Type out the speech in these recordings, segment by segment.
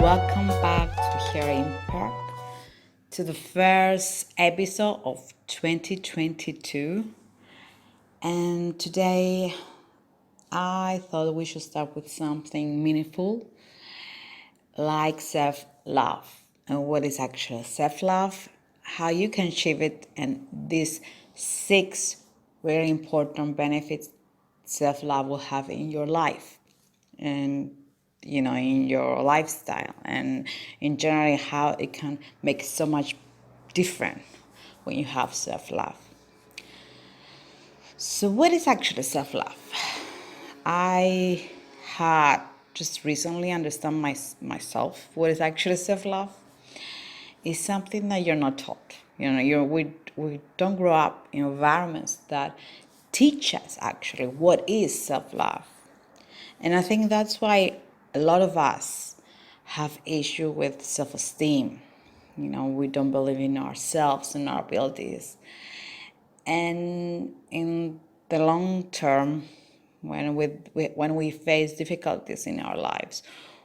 welcome back to Here in Park to the first episode of 2022. And today I thought we should start with something meaningful like self love. And what is actually self love, how you can achieve it, and these 6 very important benefits self love will have in your life. And in your lifestyle and in general how it can make so much different when you have self-love. So what is actually self-love? I had just recently understand myself what is actually self-love. It's something that you're not taught. We don't grow up in environments that teach us actually what is self-love. And I think that's why a lot of us have issue with self-esteem. We don't believe in ourselves and our abilities. And in the long term, when we face difficulties in our lives,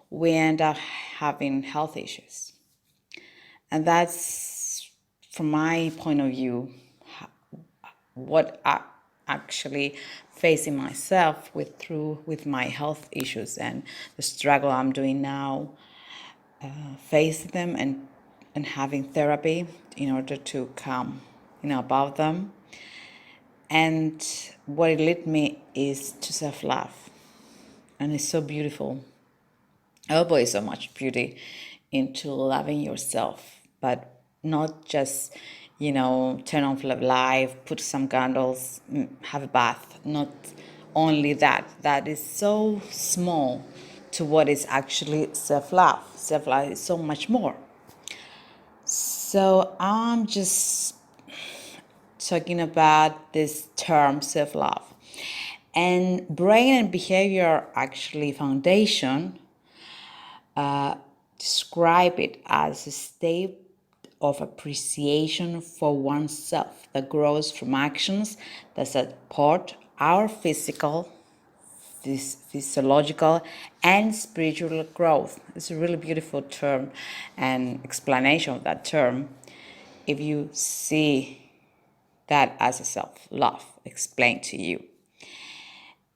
we end up having health issues. And that's, from my point of view, what I actually facing myself with my health issues and the struggle I'm doing now, facing them and having therapy in order to come above them. And what it led me is to self-love, and it's so beautiful. Oh boy, so much beauty into loving yourself, but not just, turn off the light, put some candles, have a bath. Not only that. That is so small to what is actually self-love. Self-love is so much more. So I'm just talking about this term self-love. And brain and behavior actually foundation describe it as a state of appreciation for oneself that grows from actions that support our physiological and spiritual growth. It's a really beautiful term and explanation of that term. If you see that as a self-love explained to you.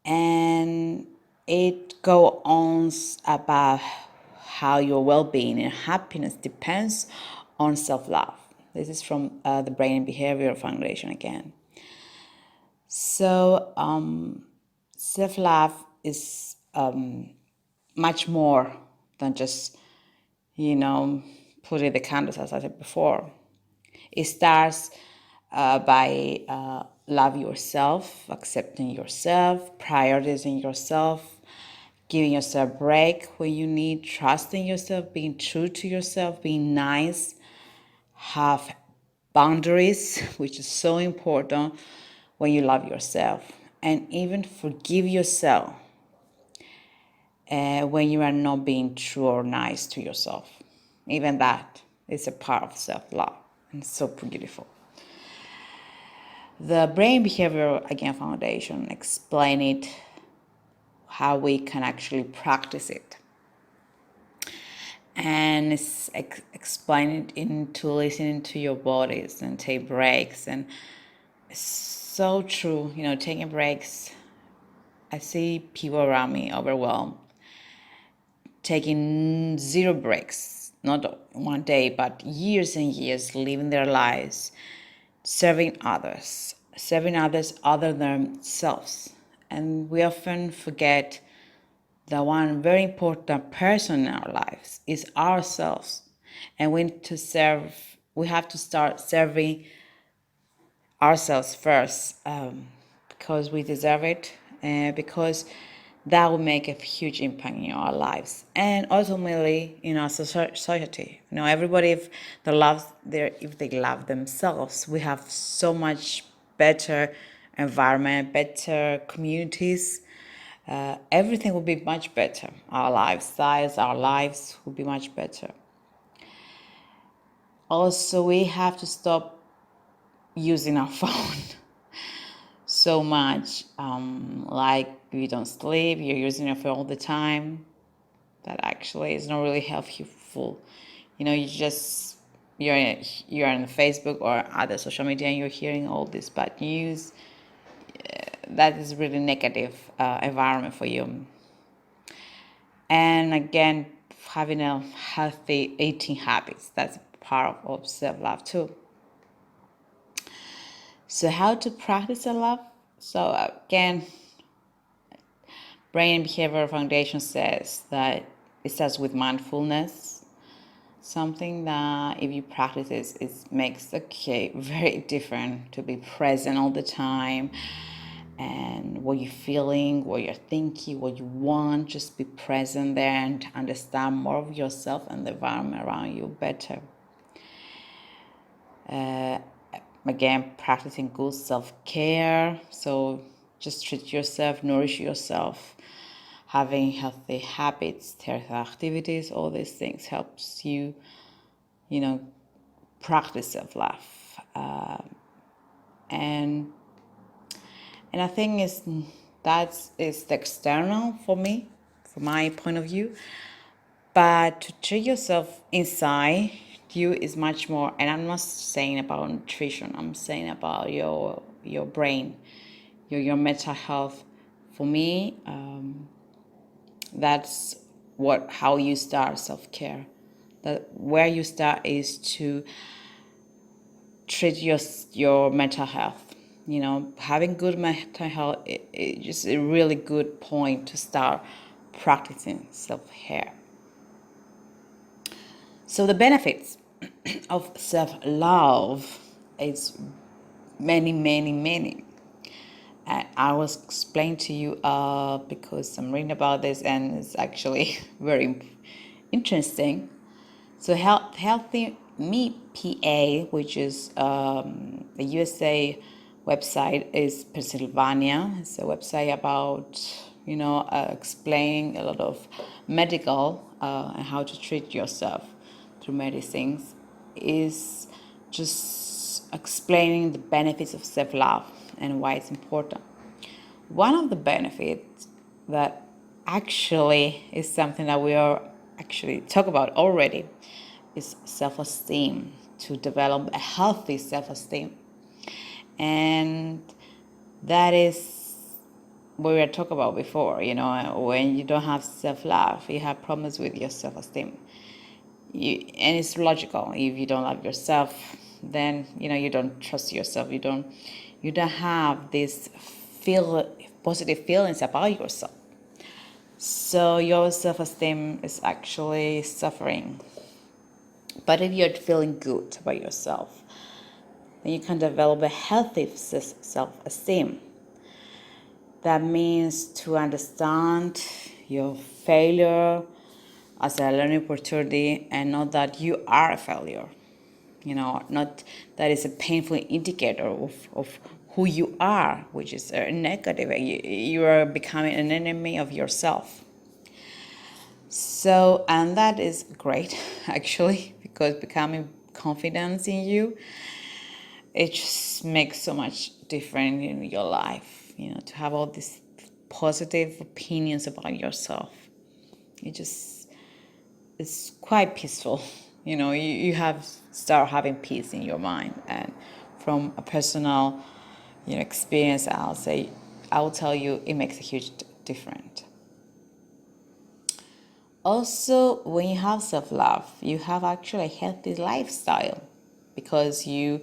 And it goes on about how your well-being and happiness depends on self-love. This is from the Brain and Behavior Foundation again. So self-love is much more than just, putting the candles, as I said before. It starts by love yourself, accepting yourself, prioritizing yourself, giving yourself a break when you need, trusting yourself, being true to yourself, being nice, have boundaries, which is so important when you love yourself, and even forgive yourself when you are not being true or nice to yourself. Even that is a part of self-love, and it's so beautiful. The Brain Behavior Again Foundation explain it, how we can actually practice it. And it's explain it into listening to your bodies and take breaks. And it's so true, taking breaks. I see people around me overwhelmed, taking 0 breaks, not one day, but years and years, living their lives, serving others other than themselves. And we often forget that one very important person in our lives is ourselves. And we have to start serving ourselves first, because we deserve it, because that will make a huge impact in our lives and ultimately in our society. Everybody, if they love themselves, we have so much better environment, better communities. Everything will be much better. Our lifestyles, our lives will be much better. Also, we have to stop using our phone so much. Like, you don't sleep, you're using your phone all the time. that actually is not really helpful. You know, you're on Facebook or other social media and you're hearing all this bad news. That is really negative environment for you. And again, having a healthy eating habits, that's part of self-love too. So how to practice self-love? So again, Brain and Behavioral Foundation says that it starts with mindfulness, something that if you practice it makes very different to be present all the time, and what you're feeling, what you're thinking, what you want, just be present there and understand more of yourself and the environment around you better. Again, practicing good self-care, so just treat yourself, nourish yourself, having healthy habits, healthy activities, all these things helps you, practice self-love. And I think is the external for me, from my point of view. But to treat yourself inside you is much more, and I'm not saying about nutrition, I'm saying about your brain, your mental health. For me, that's how you start self-care. That where you start is to treat your mental health. Having good mental health is just a really good point to start practicing self-care. So the benefits of self-love is many, many, many. And I will explain to you because I'm reading about this and it's actually very interesting. So Healthy Me PA, which is the USA website, is Pennsylvania. It's a website about explaining a lot of medical and how to treat yourself through medicines. Is just explaining the benefits of self-love and why it's important. One of the benefits that actually is something that we are actually talk about already is self-esteem, to develop a healthy self-esteem. And that is what we were talking about before, when you don't have self-love, you have problems with your self-esteem. And it's logical. If you don't love yourself, then you don't trust yourself. You don't have these positive feelings about yourself. So your self-esteem is actually suffering. But if you're feeling good about yourself, then you can develop a healthy self-esteem. That means to understand your failure as a learning opportunity and not that you are a failure. Not that is a painful indicator of who you are, which is a negative. You are becoming an enemy of yourself. So, and that is great, actually, because becoming confidence in you, it just makes so much difference in your life, to have all these positive opinions about yourself. It's quite peaceful. You have start having peace in your mind. And from a personal, experience, I will tell you, it makes a huge difference. Also, when you have self-love, you have actually a healthy lifestyle because you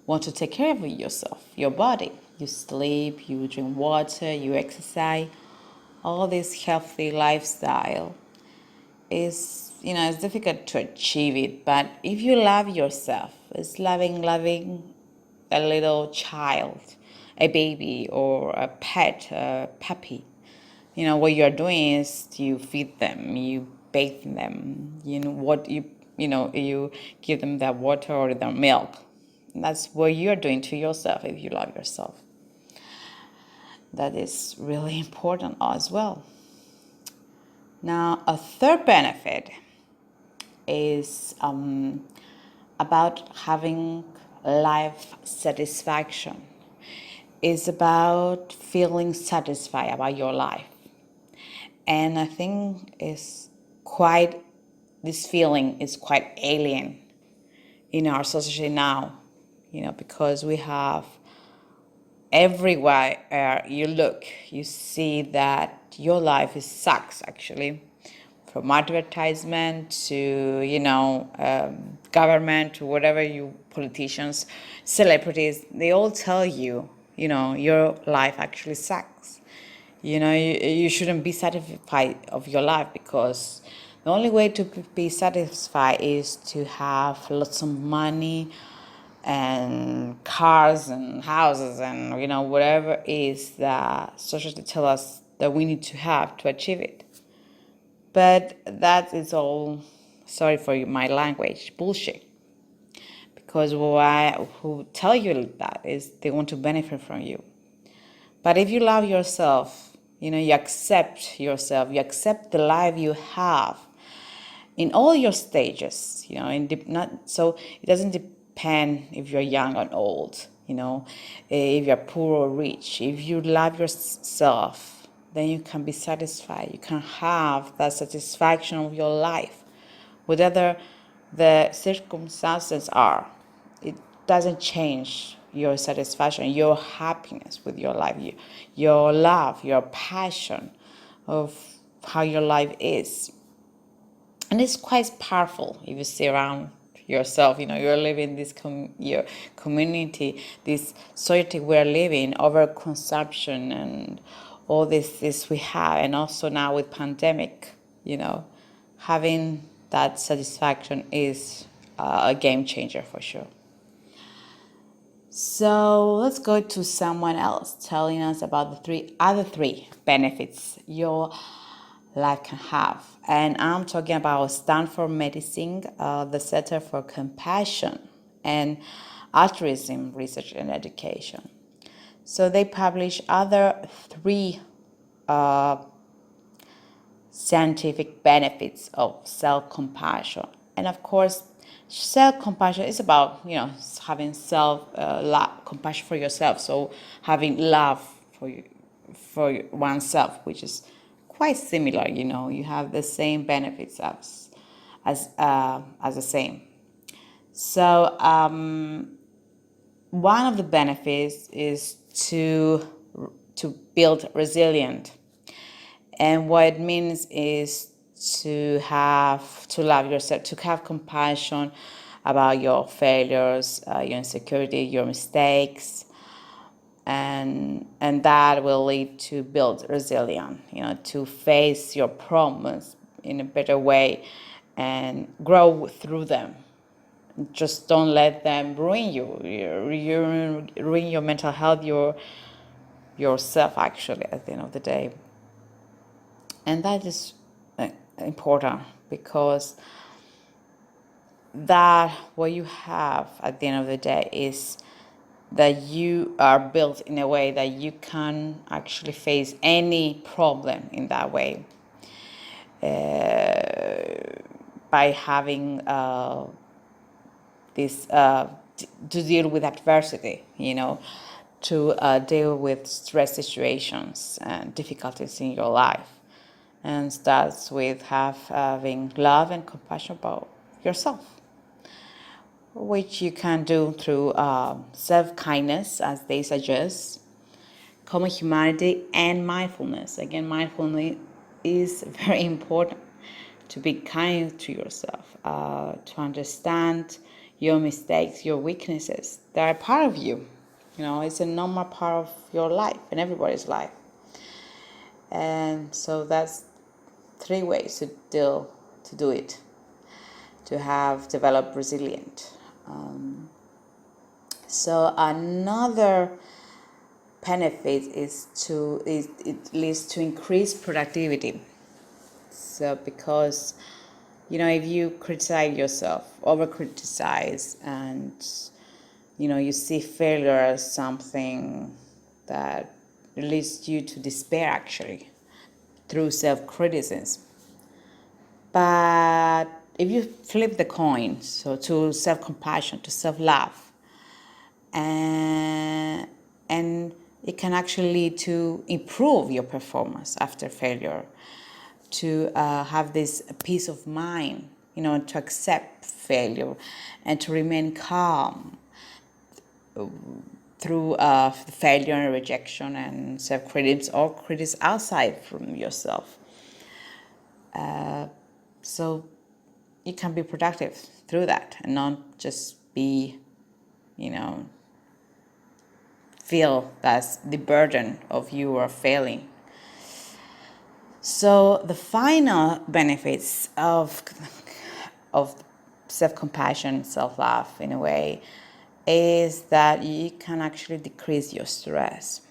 want to take care of yourself, your body. You sleep, you drink water, you exercise. All this healthy lifestyle is, it's difficult to achieve it, but if you love yourself, it's loving a little child, a baby or a pet, a puppy. What you're doing is you feed them, you bathe them, you give them their water or their milk. And that's what you're doing to yourself if you love yourself. That is really important as well. Now, a third benefit is about having life satisfaction. It's about feeling satisfied about your life. And I think it's this feeling is quite alien in our society now, because we have everywhere you look, you see that your life sucks actually, from advertisement to government to whatever, you politicians, celebrities, they all tell you, your life actually sucks. You shouldn't be satisfied of your life, because the only way to be satisfied is to have lots of money and cars and houses and whatever is that society tell us that we need to have to achieve it. But that is all, sorry for my language, bullshit. Because who tell you that is they want to benefit from you. But if you love yourself, you accept yourself, you accept the life you have in all your stages, so it doesn't depend if you're young or old, if you're poor or rich. If you love yourself, then you can be satisfied. You can have that satisfaction of your life, whatever the circumstances are. It doesn't change your satisfaction, your happiness with your life, your love, your passion of how your life is. And it's quite powerful if you see around yourself. You're living this your community, this society we're living, overconsumption and all this we have, and also now with pandemic, having that satisfaction is a game changer for sure. So let's go to someone else telling us about the other three benefits your life can have. And I'm talking about Stanford Medicine, the Center for Compassion and Altruism Research and Education. So they publish other three scientific benefits of self-compassion. And of course, self-compassion is about, having compassion for yourself. So having love for oneself, which is quite similar. You have the same benefits as the same. So one of the benefits is to build resilience. And what it means is to love yourself, to have compassion about your failures, your insecurity, your mistakes, and that will lead to build resilience, to face your problems in a better way and grow through them. Just don't let them ruin you, ruin your mental health, yourself actually at the end of the day. And that is important, because that what you have at the end of the day is that you are built in a way that you can actually face any problem in that way, by having this to deal with adversity, to deal with stress situations and difficulties in your life. And starts with having love and compassion about yourself, which you can do through self-kindness, as they suggest, common humanity, and mindfulness. Again, mindfulness is very important, to be kind to yourself, to understand your mistakes, your weaknesses. They're a part of you. It's a normal part of your life and everybody's life. And so that's three ways to do it, to have developed resilience. So another benefit it leads to increased productivity. So because if you criticize yourself, over criticize, and you see failure as something that leads you to despair actually, through self-criticism. But if you flip the coin, so to self-compassion, to self-love, and it can actually lead to improve your performance after failure. to have this peace of mind, to accept failure and to remain calm through failure and rejection and self-criticism or criticism outside from yourself. So you can be productive through that and not just be, feel that's the burden of you are failing. So the final benefits of self-compassion, self-love in a way, is that you can actually decrease your stress.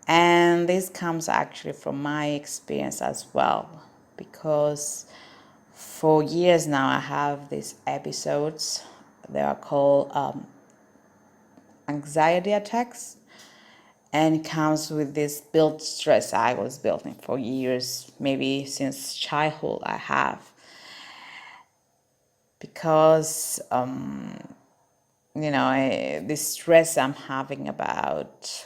And this comes actually from my experience as well, because for years now I have these episodes. They are called anxiety attacks, and it comes with this built stress I was building for years, maybe since childhood I have. Because, the stress I'm having about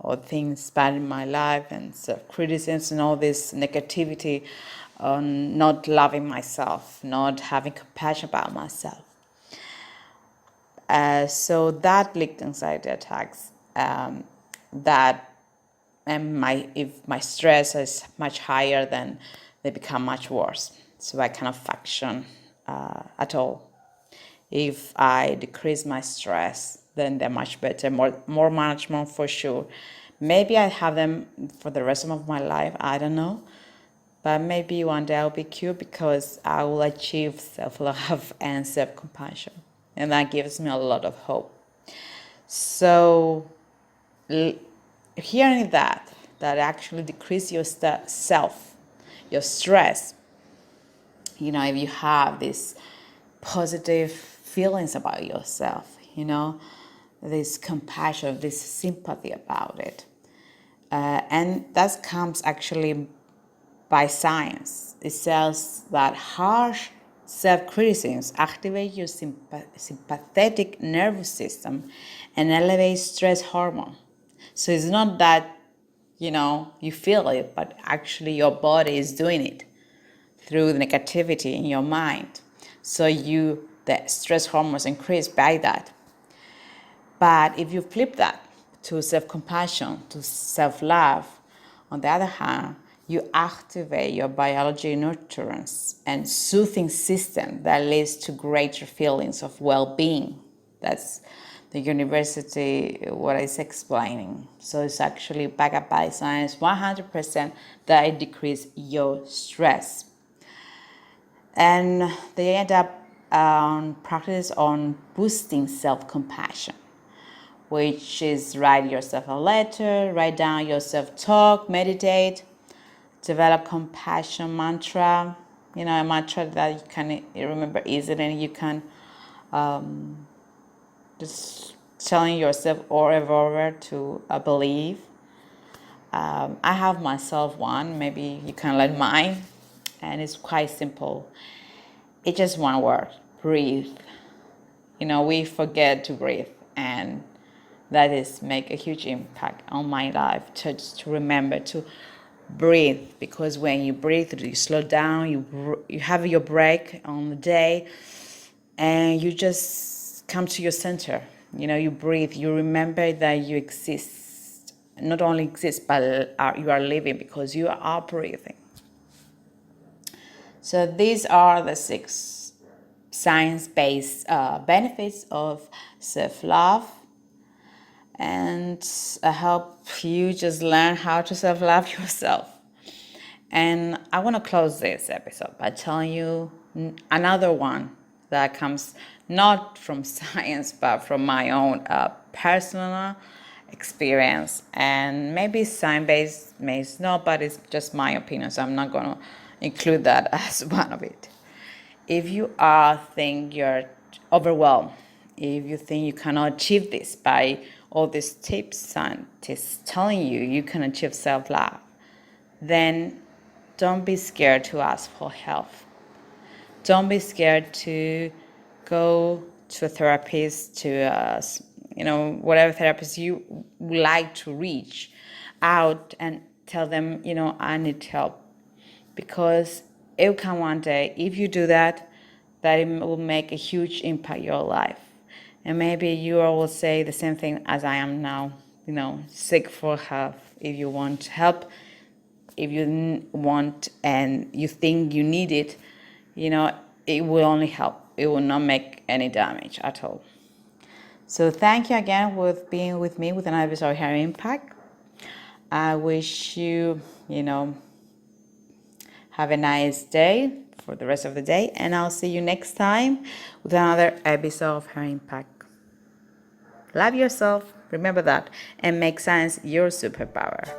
all things bad in my life and self-criticism and all this negativity on not loving myself, not having compassion about myself. So that leaked anxiety attacks, that and if my stress is much higher, then they become much worse. So I cannot function at all. If I decrease my stress, then they're much better, more manageable for sure. Maybe I have them for the rest of my life, I don't know. But maybe one day I'll be cured because I will achieve self-love and self-compassion. And that gives me a lot of hope. So hearing that actually decrease your your stress, if you have these positive feelings about yourself, this compassion, this sympathy about it. And that comes actually by science. It says that harsh self-criticism activates your sympathetic nervous system and elevates stress hormone. So it's not that, you feel it, but actually your body is doing it through the negativity in your mind. So the stress hormones increase by that. But if you flip that to self-compassion, to self-love, on the other hand, you activate your biology nurturance and soothing system that leads to greater feelings of well-being. That's the university, what it's explaining. So it's actually backed up by science 100% that it decreases your stress. And they end up practice on boosting self-compassion, which is write yourself a letter, write down your self-talk, meditate, develop compassion mantra, a mantra that you can remember easily, and you can just telling yourself over to believe. I have myself one, maybe you can learn mine, and it's quite simple. It's just one word, breathe. We forget to breathe, and that is make a huge impact on my life, just to remember to breathe, because when you breathe, you slow down, you have your break on the day, and you just come to your center. You breathe, you remember that you exist, not only exist, but you are living because you are breathing. So these are the 6 science-based benefits of self-love. And I hope you just learn how to self-love yourself. And I want to close this episode by telling you another one that comes not from science, but from my own personal experience. And maybe science-based, maybe not, but it's just my opinion, so I'm not going to include that as one of it. If you think you're overwhelmed, if you think you cannot achieve this by all these tips scientists telling you can achieve self-love, then don't be scared to ask for help. Don't be scared to go to a therapist, to whatever therapist you would like to reach out and tell them, I need help. because it can one day, if you do that, that it will make a huge impact in your life. And maybe you will say the same thing as I am now, seek for help if you want help, if you want and you think you need it, it will only help. It will not make any damage at all. So thank you again for being with me with another episode of Hair Impact. I wish you, have a nice day for the rest of the day, and I'll see you next time with another episode of Hair Impact. Love yourself, remember that, and make science your superpower.